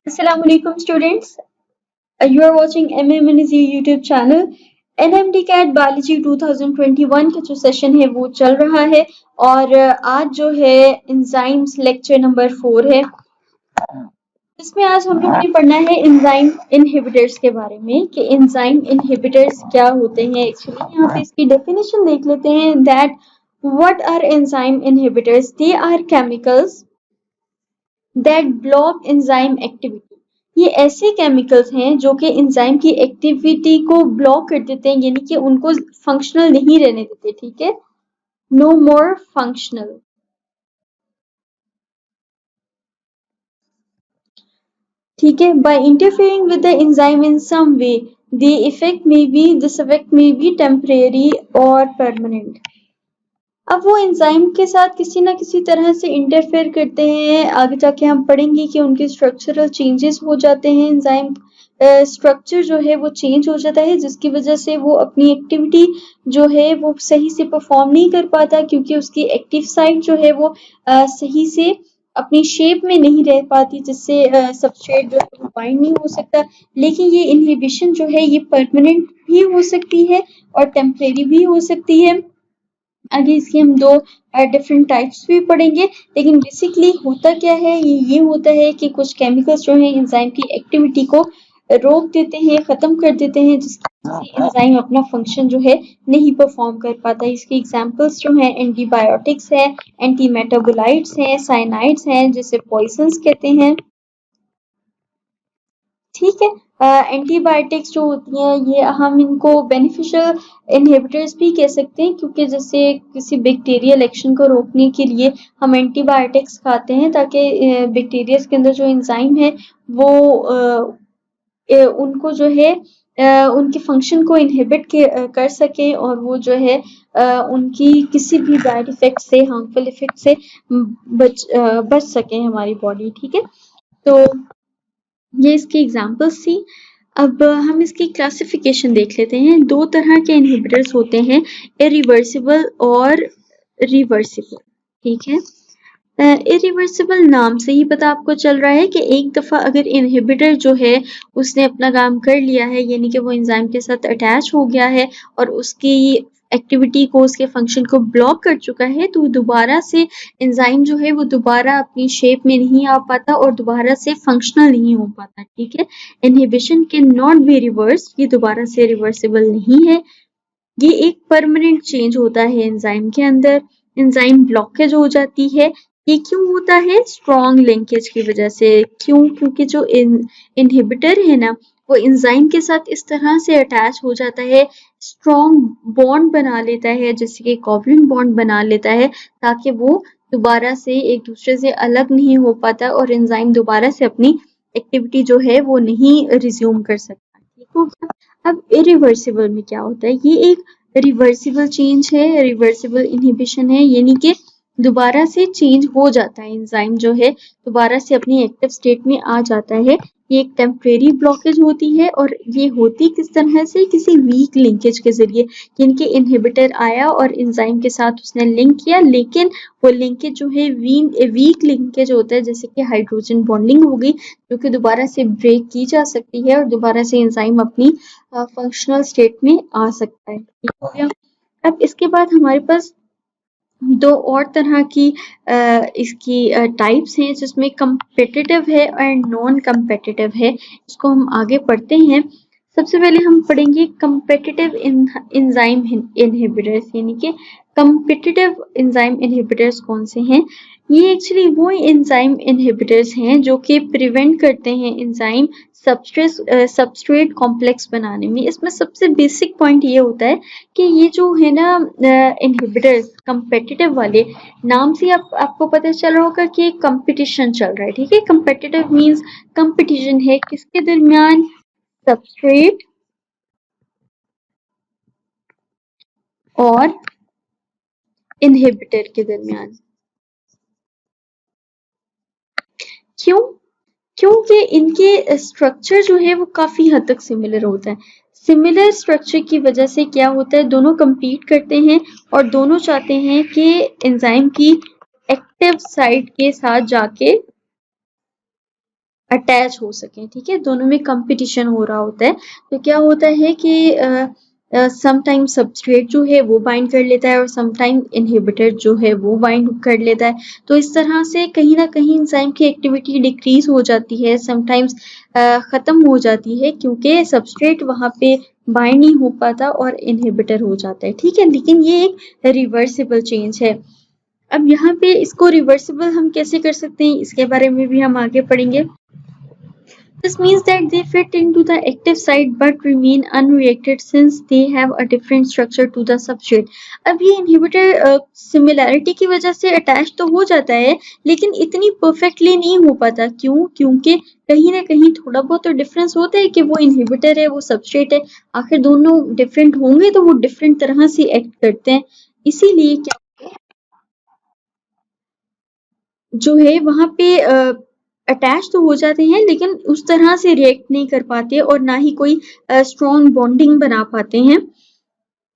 Assalamu alaikum students. You are watching MMNZ YouTube channel. NMDCAT Biology 2021 का जो session है वो चल रहा है और आज जो है एंजाइम्स लेक्चर नंबर 4 है। इसमें आज हम लोग ने पढ़ना है एंजाइम इनहिबिटर्स के बारे में कि एंजाइम इनहिबिटर्स क्या होते हैं। एक्चुअली यहाँ पे इसकी डेफिनेशन देख लेते हैं that what are enzyme inhibitors. They are chemicals that block enzyme activity. ये ऐसे केमिकल्स हैं जो कि एंजाइम की एक्टिविटी को ब्लॉक कर देते हैं, यानी कि उनको फंक्शनल नहीं रहने देते। ठीक है, नो मोर फंक्शनल। ठीक है, by interfering with the enzyme in some way the effect may be this effect may be temporary और परमानेंट। अब वो एंजाइम के साथ किसी ना किसी तरह से इंटरफेयर करते हैं। आगे जाके हम पढ़ेंगे कि उनके स्ट्रक्चरल चेंजेस हो जाते हैं। एंजाइम स्ट्रक्चर जो है वो चेंज हो जाता है, जिसकी वजह से वो अपनी एक्टिविटी जो है वो सही से परफॉर्म नहीं कर पाता, क्योंकि उसकी एक्टिव साइट जो है वो सही से अपनी शेप में नहीं रह पाती, जिससे सबस्ट्रेट जो है वो बाइंड नहीं हो सकता। लेकिन ये इनहिबिशन जो है ये परमानेंट भी हो सकती है और टेम्परेरी भी हो सकती है। आगे इसकी हम दो डिफरेंट टाइप्स भी पढ़ेंगे, लेकिन बेसिकली होता क्या है, ये होता है कि कुछ केमिकल्स जो है एंजाइम की एक्टिविटी को रोक देते हैं, खत्म कर देते हैं, जिसकी वजह से एंजाइम अपना फंक्शन जो है नहीं परफॉर्म कर पाता। इसके एग्जांपल्स जो हैं एंटीबायोटिक्स है, एंटी मेटाबोलाइट्स हैं, साइनाइड्स हैं, जिसे पॉइजन्स कहते हैं। ठीक है, एंटीबायोटिक्स जो होती हैं ये हम इनको बेनिफिशियल इनहिबिटर्स भी कह सकते हैं, क्योंकि जैसे किसी बैक्टीरियल एक्शन को रोकने के लिए हम एंटीबायोटिक्स खाते हैं ताकि बैक्टीरिया के अंदर जो एंजाइम है वो उनको जो है उनके फंक्शन को इनहिबिट कर सके और वो जो है उनकी किसी भी बैड इफेक्ट से, हार्मफुल इफेक्ट से बच सके हमारी बॉडी। ठीक है, तो ये इसकी एग्जांपल्स थी। अब हम इसकी क्लासिफिकेशन देख लेते हैं। दो तरह के इनहिबिटर्स होते हैं, इरिवर्सिबल और रिवर्सिबल। ठीक है, इरिवर्सिबल नाम से ही पता आपको चल रहा है कि एक दफ़ा अगर इनहिबिटर जो है उसने अपना काम कर लिया है, यानी कि वो एंजाइम के साथ अटैच हो गया है और उसकी एक्टिविटी को, उसके फंक्शन को ब्लॉक कर चुका है, तो दोबारा से एंजाइम जो है वो दोबारा अपनी शेप में नहीं आ पाता और दोबारा से फंक्शनल नहीं हो पाता। ठीक है, inhibition can not be reverse, ये दोबारा से रिवर्सिबल नहीं है। ये एक परमानेंट चेंज होता है एंजाइम के अंदर। एंजाइम ब्लॉकेज हो जाती है। ये क्यों होता है? स्ट्रॉन्ग लिंकेज की वजह से। क्यों? क्योंकि जो इनहिबिटर है ना वो एंजाइम के साथ इस तरह से अटैच हो जाता है, स्ट्रॉन्ग बॉन्ड बना लेता है, जैसे कि कोवलेंट बॉन्ड बना लेता है, ताकि वो दोबारा से एक दूसरे से अलग नहीं हो पाता और एंजाइम दोबारा से अपनी एक्टिविटी जो है वो नहीं रिज्यूम कर सकता। ठीक हो गया? अब इरिवर्सिबल में क्या होता है? ये एक रिवर्सिबल चेंज है, रिवर्सिबल इनहिबिशन है, यानी कि दोबारा से चेंज हो जाता है, एंजाइम जो है दोबारा से अपनी एक्टिव स्टेट में आ जाता है। ये एक टेम्परेरी ब्लॉकेज होती है और ये होती किस तरह से? किसी वीक लिंकेज के जरिए, यानी कि इनहिबिटर आया और एंजाइम के साथ उसने लिंक किया, लेकिन वो लिंकेज जो है वीक लिंकेज होता है, जैसे कि हाइड्रोजन बॉन्डिंग हो गई, जो कि दोबारा से ब्रेक की जा सकती है और दोबारा से एंजाइम अपनी फंक्शनल स्टेट में आ सकता है। ठीक हो गया? अब इसके बाद हमारे पास दो और तरह की इसकी टाइप्स हैं, जिसमें कम्पिटिटिव है और नॉन कम्पिटिटिव है। इसको हम आगे पढ़ते हैं। सबसे पहले हम पढ़ेंगे कम्पिटिटिव एंजाइम इनहिबिटर्स, यानी कि कम्पिटिटिव एंजाइम इनहिबिटर्स कौन से हैं? ये एक्चुअली वो एंजाइम इनहिबिटर्स हैं जो कि प्रिवेंट करते हैं एंजाइम सबस्ट्रेट कॉम्प्लेक्स बनाने में। इसमें सबसे बेसिक पॉइंट ये होता है कि ये जो है ना इनहिबिटर्स कम्पिटिटिव वाले, नाम से आपको पता चल रहा होगा कि कंपटीशन चल रहा है। ठीक है, कम्पिटिटिव मीन्स कंपटीशन है किसके दरमियान? सबस्ट्रेट और इनहिबिटर के दरमियान। क्यों? क्योंकि इनके स्ट्रक्चर जो है वो काफ़ी हद तक सिमिलर होता है। सिमिलर स्ट्रक्चर की वजह से क्या होता है, दोनों compete करते हैं और दोनों चाहते हैं कि एंजाइम की एक्टिव साइट के साथ जाके अटैच हो सकें, ठीक है, दोनों में कंपटीशन हो रहा होता है। तो क्या होता है कि समटाइम सबस्ट्रेट जो है वो बाइंड कर लेता है और समटाइम इनहिबिटर जो है वो बाइंड कर लेता है। तो इस तरह से कहीं ना कहीं एंजाइम की एक्टिविटी डिक्रीज हो जाती है, समटाइम्स ख़त्म हो जाती है, क्योंकि सबस्ट्रेट वहाँ पे बाइंड नहीं हो पाता और इनहिबिटर हो जाता है, ठीक है। लेकिन ये एक रिवर्सिबल चेंज है। अब यहाँ पे इसको रिवर्सिबल हम कैसे कर सकते हैं, इसके बारे में भी हम आगे पढ़ेंगे। This means that they fit into the active site but remain unreacted since they have a different structure to the substrate. अब ये इनहिबिटर सिमिलैरिटी की वजह से अटैच तो हो जाता है, लेकिन इतनी परफेक्टली नहीं हो पाता। क्यों? क्योंकि कहीं ना कहीं थोड़ा बहुत तो डिफरेंस होता है कि वो इनहिबिटर है, वो सबस्ट्रेट है, आखिर दोनों डिफरेंट होंगे तो वो डिफरेंट तरह से एक्ट करते हैं। इसीलिए क्या जो है वहाँ पे अटैच तो हो जाते हैं, लेकिन उस तरह से रिएक्ट नहीं कर पाते और ना ही कोई स्ट्रॉन्ग बॉन्डिंग बना पाते हैं।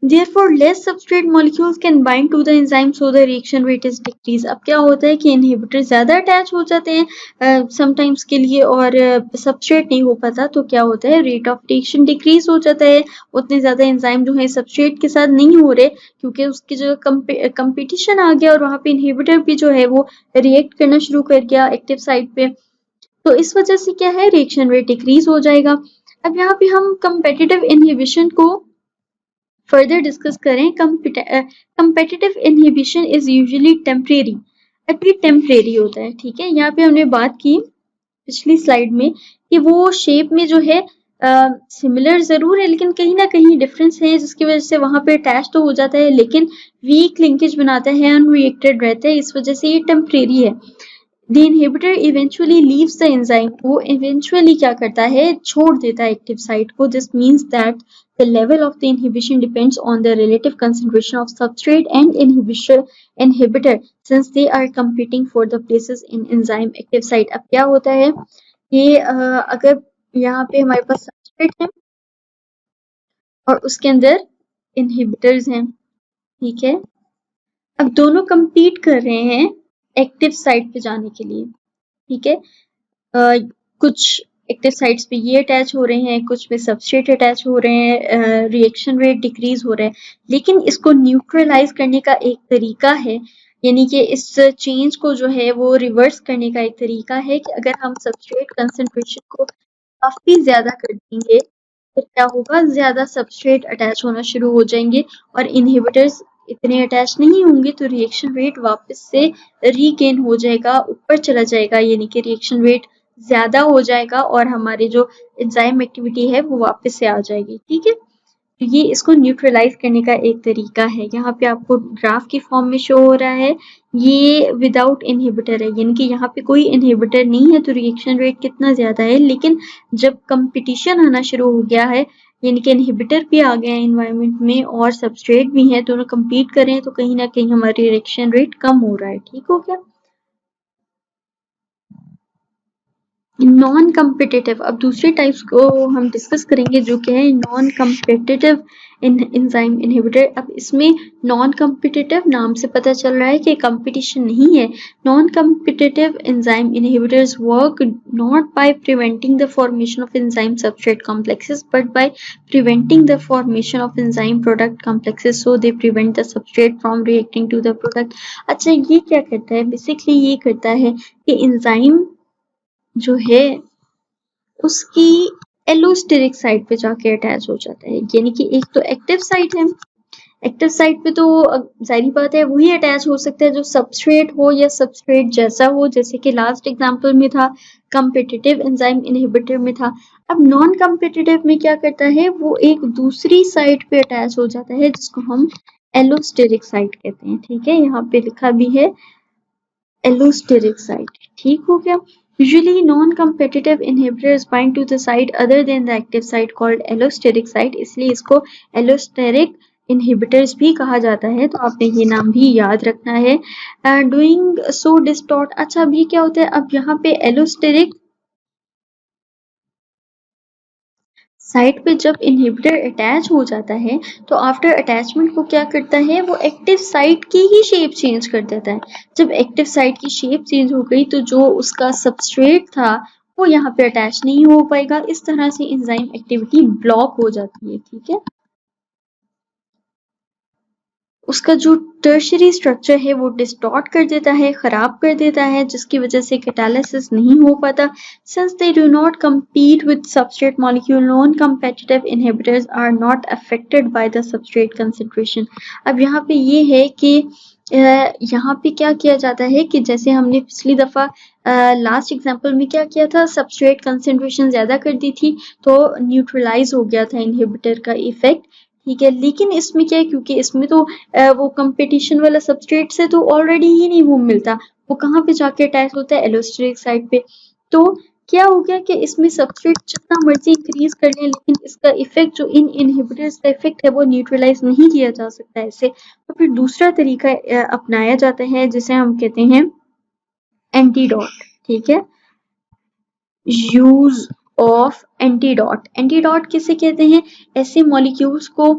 Therefore, less substrate molecules can bind to the enzyme, so the reaction rate is decreased. अब क्या होता है कि इनहिबिटर ज़्यादा अटैच हो जाते हैं समटाइम्स के लिए और सबस्ट्रेट नहीं हो पाता, तो क्या होता है, रेट ऑफ रिएक्शन डिक्रीज हो जाता है। उतने ज़्यादा एंजाइम जो है सबस्ट्रेट के साथ नहीं हो रहे, क्योंकि उसकी जो कंपटीशन आ गया और वहाँ पे इनहिबिटर भी जो है वो रिएक्ट करना शुरू कर गया एक्टिव साइट पे। तो इस वजह से क्या है, रिएक्शन रेट डिक्रीज हो जाएगा। अब यहाँ पे हम कंपेटिटिव इनहिबिशन को फर्दर डिस्कस करें। Competitive inhibition is usually temporary. अब ये टेम्परेरी होता है, ठीक है। यहाँ पे हमने बात की पिछली स्लाइड में कि वो शेप में जो है सिमिलर जरूर है, लेकिन कहीं ना कहीं डिफरेंस है, जिसकी वजह से वहां पे अटैच तो हो जाता है, लेकिन वीक लिंकेज बनाता है, अनरिएक्टेड रहता है, इस वजह से ये टेम्परेरी है। The inhibitor eventually leaves the enzyme. वो eventually क्या करता है, छोड़ देता है एक्टिव साइट को. This means that the level of the inhibition depends on the relative concentration of substrate and inhibitor since they are competing for the places in enzyme active site. अब क्या होता है कि अगर यहाँ पे हमारे पास substrate है और उसके अंदर inhibitors हैं, ठीक है। अब दोनों compete कर रहे हैं एक्टिव साइट पे जाने के लिए, ठीक है। कुछ एक्टिव साइट्स पे ये अटैच हो रहे हैं, कुछ पे सबस्ट्रेट अटैच हो रहे हैं, रिएक्शन रेट डिक्रीज हो रहा है। लेकिन इसको न्यूट्रलाइज करने का एक तरीका है, यानी कि इस चेंज को जो है वो रिवर्स करने का एक तरीका है कि अगर हम सबस्ट्रेट कंसंट्रेशन को काफी ज्यादा कर देंगे, फिर क्या होगा, ज्यादा सबस्ट्रेट अटैच होना शुरू हो जाएंगे और इनहिबिटर्स इतने अटैच नहीं होंगे, तो रिएक्शन रेट वापस से रीगेन हो जाएगा, ऊपर चला जाएगा, यानी कि रिएक्शन रेट ज्यादा हो जाएगा और हमारी जो एंजाइम एक्टिविटी है वो वापस से आ जाएगी, ठीक है। तो ये इसको न्यूट्रलाइज करने का एक तरीका है। यहाँ पे आपको ग्राफ की फॉर्म में शो हो रहा है, ये विदाउट इनहिबिटर है, यानी कि यहाँ पे कोई इनहिबिटर नहीं है, तो रिएक्शन रेट कितना ज्यादा है। लेकिन जब कंपटीशन आना शुरू हो गया है, यानी कि इनहिबिटर भी आ गया है इन्वायरमेंट में और सबस्ट्रेट भी है, दोनों compete कर रहे हैं, तो कहीं ना कहीं हमारी रिएक्शन रेट कम हो रहा है, ठीक हो गया। नॉन कम्पिटिटिव, अब दूसरे टाइप्स को हम डिस्कस करेंगे जो कि है नॉन कम्पिटिटिव एंजाइम इनहिबिटर। अब इसमें नॉन कम्पिटिटिव नाम से पता चल रहा है कि कंपटीशन नहीं है। Non competitive enzyme inhibitors work not by preventing the formation of enzyme substrate complexes but by preventing the formation of enzyme product complexes, so they prevent the substrate from reacting to the product. अच्छा, ये क्या करता है, basically ये करता है कि enzyme जो है उसकी एलोस्टेरिक साइट पे जाके अटैच हो जाता है, यानी कि एक तो एक्टिव साइट है, एक्टिव साइट पे तो जाहिर बात है वही अटैच हो सकता है जो सबस्ट्रेट हो या सबस्ट्रेट जैसा हो, जैसे कि लास्ट एग्जांपल में था, कम्पिटिटिव एंजाइम इनहिबिटर में था। अब नॉन कम्पिटिटिव में क्या करता है, वो एक दूसरी साइट पे अटैच हो जाता है जिसको हम एलोस्टेरिक साइट कहते हैं, ठीक है। यहाँ पे लिखा भी है एलोस्टेरिक साइट, ठीक हो गया। Usually non-competitive inhibitors bind to the site other than the active site called allosteric site, इसलिए इसको allosteric inhibitors भी कहा जाता है, तो आपने ये नाम भी याद रखना है। Doing so distort, अच्छा अभी क्या होता है, अब यहाँ पे allosteric साइट पे जब इनहिबिटर अटैच हो जाता है तो आफ्टर अटैचमेंट वो क्या करता है, वो एक्टिव साइट की ही शेप चेंज कर देता है। जब एक्टिव साइट की शेप चेंज हो गई तो जो उसका सबस्ट्रेट था वो यहाँ पे अटैच नहीं हो पाएगा। इस तरह से एंजाइम एक्टिविटी ब्लॉक हो जाती है, ठीक है। उसका जो टर्शियरी स्ट्रक्चर है वो डिस्टॉर्ट कर देता है, खराब कर देता है, जिसकी वजह से कैटालिसिस नहीं हो पाता। Since they do not compete with substrate molecule, non competitive inhibitors are not affected by the substrate concentration। अब यहाँ पे ये है कि यहाँ पे क्या किया जाता है कि जैसे हमने पिछली दफा लास्ट एग्जांपल में क्या किया था, सबस्ट्रेट कंसेंट्रेशन ज्यादा कर दी थी तो न्यूट्रलाइज हो गया था इनहिबिटर का इफेक्ट, ठीक है। लेकिन इसमें क्या है, क्योंकि इसमें तो वो कंपटीशन वाला सबस्ट्रेट से तो ऑलरेडी ही नहीं वो मिलता, वो कहाँ पे जाके अटैच होता है, एलोस्टेरिक साइड पे। तो क्या हो गया कि इसमें सबस्ट्रेट जितना मर्जी इंक्रीज कर लें, लेकिन इसका इफेक्ट जो इन इनहिबिटर्स का इफेक्ट है वो न्यूट्रलाइज नहीं किया जा सकता ऐसे। तो फिर दूसरा तरीका अपनाया जाता है जिसे हम कहते हैं एंटीडोट, ठीक है। यूज ऑफ एंटीडोट, एंटीडोट किसे कहते हैं, ऐसे मॉलिक्यूल्स को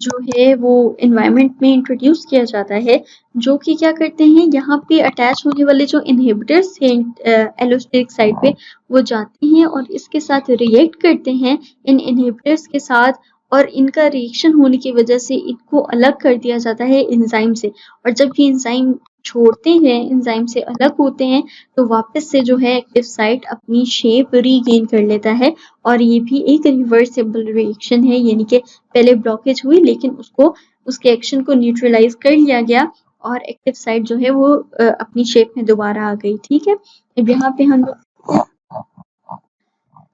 जो है वो एनवायरनमेंट में इंट्रोड्यूस किया जाता है जो कि क्या करते हैं, यहाँ पे अटैच होने वाले जो इनहिबिटर्स हैं एलोस्टेरिक साइड पे, वो जाते हैं और इसके साथ रिएक्ट करते हैं इन इनहिबिटर्स के साथ, और इनका रिएक्शन होने की वजह से इनको अलग कर दिया जाता है एंजाइम से। और जब ये एंजाइम छोड़ते हैं, एंजाइम से अलग होते हैं, तो वापस से जो है एक्टिव साइट अपनी शेप रीगेन कर लेता है। और ये भी एक रिवर्सिबल रिएक्शन है, यानी कि पहले ब्लॉकेज हुई लेकिन उसको उसके एक्शन को न्यूट्रलाइज कर लिया गया और एक्टिव साइट जो है वो अपनी शेप में दोबारा आ गई, ठीक है। अब यहाँ पे हम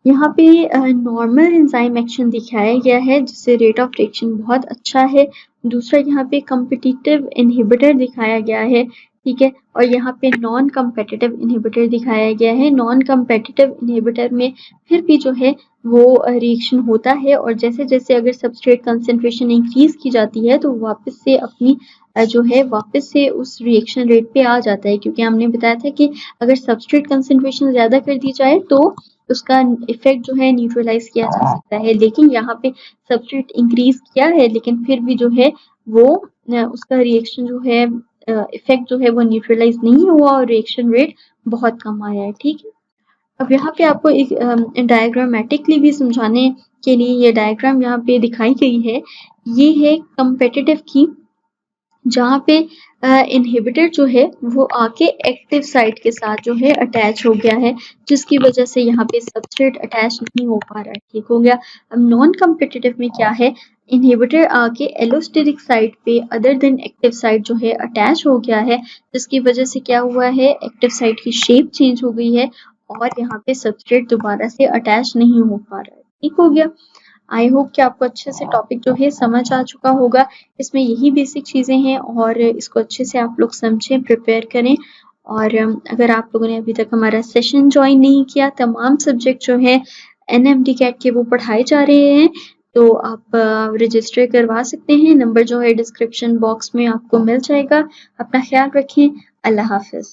यहाँ पे नॉर्मल एंजाइम एक्शन दिखाया गया है जिससे रेट ऑफ रिएक्शन बहुत अच्छा है। दूसरा यहाँ पे कम्पिटिटिव इनहिबिटर दिखाया गया है, ठीक है। और यहाँ पे नॉन कम्पिटिटिव इनहिबिटर दिखाया गया है। नॉन कम्पिटिटिव इनहिबिटर में फिर भी जो है वो रिएक्शन होता है, और जैसे जैसे अगर सबस्ट्रेट कंसेंट्रेशन इंक्रीज की जाती है तो वापस से अपनी जो है वापस से उस रिएक्शन रेट पे आ जाता है, क्योंकि हमने बताया था कि अगर सबस्ट्रेट कंसेंट्रेशन ज्यादा कर दी जाए तो उसका इफेक्ट जो है न्यूट्रलाइज किया जा सकता है। लेकिन यहाँ पे सबस्ट्रेट इंक्रीज किया है लेकिन फिर भी जो है वो उसका रिएक्शन जो है इफेक्ट जो है वो न्यूट्रलाइज नहीं हुआ और रिएक्शन रेट बहुत कम आया है, ठीक है। अब यहाँ पे आपको एक डायग्रामेटिकली भी समझाने के लिए ये डायग्राम यहाँ पे दिखाई गई है। ये है कंपेटिटिव की, जहाँ पे इनहिबिटर जो है वो आके एक्टिव साइट के साथ जो है अटैच हो गया है, जिसकी वजह से यहाँ पे सबस्ट्रेट अटैच नहीं हो पा रहा है, ठीक हो गया। अब नॉन कम्पिटिटिव में क्या है, इनहिबिटर आके एलोस्टेरिक साइट पे अदर देन एक्टिव साइट जो है अटैच हो गया है, जिसकी वजह से क्या हुआ है, एक्टिव साइट की शेप चेंज हो गई है और यहाँ पे सबस्ट्रेट दोबारा से अटैच नहीं हो पा रहा है, ठीक हो गया। आई होप कि आपको अच्छे से टॉपिक जो है समझ आ चुका होगा। इसमें यही बेसिक चीज़ें हैं और इसको अच्छे से आप लोग समझें, प्रिपेयर करें। और अगर आप लोगों ने अभी तक हमारा सेशन ज्वाइन नहीं किया, तमाम सब्जेक्ट जो हैं एनएमडी कैट के वो पढ़ाए जा रहे हैं, तो आप रजिस्टर करवा सकते हैं। नंबर जो है डिस्क्रिप्शन बॉक्स में आपको मिल जाएगा। अपना ख्याल रखें। अल्लाह हाफिज़।